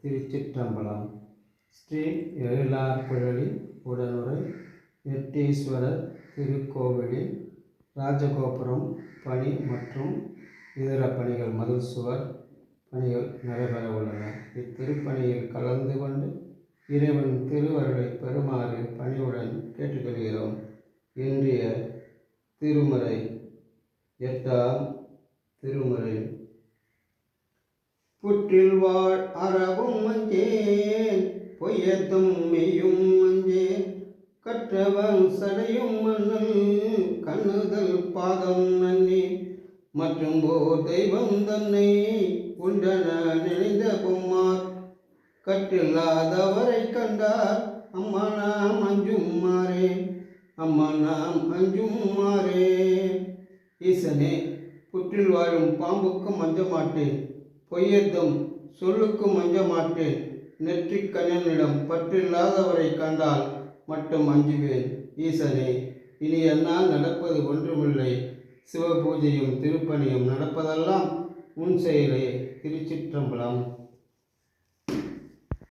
திருச்சிற்றம்பலம். ஸ்ரீ எழிலார்குழலி உடனுரை எட்டீஸ்வரர் திருக்கோவிலில் ராஜகோபுரம் பணி மற்றும் இதர பணிகள் மதில் சுவர் பணிகள் நடைபெற உள்ளன. இத்திருப்பணியில் கலந்து கொண்டு இறைவன் திருவருளை பெறுமாறு பணியுடன் கேட்டுக்கொள்கிறோம். இன்றைய திருமுறை 8ஆம் திருமுறை. புற்றில் வாழ் அறவும் மஞ்சேன் பொய்யத்தும் மெய்யும் மஞ்சேன் கற்றவன் சடையும் மன்னல் கண்ணுதல் பாதம் நன்னி மற்றும் ஓர் தெய்வம் தன்னை உண்டன நினைந்த பொம்மார் கற்றில்லாதவரை கண்டார் அம்மா நாம் அஞ்சும் மாறே அம்மா நாம் அஞ்சும் மாறே. ஈசனே, புற்றில் வாழும் பாம்புக்கும் அஞ்ச மாட்டேன், பொய்யத்தும் சொல்லுக்கும் அஞ்ச மாட்டேன், நெற்றிக் கண்ணனிடம் பற்றில்லாதவரை கண்டால் மட்டும் அஞ்சுவேன். ஈசனே, இனி என்னால் நடப்பது ஒன்றுமில்லை, சிவபூஜையும் திருப்பணியும் நடப்பதெல்லாம் உன் செயலே. திருச்சிற்றம்பலம்.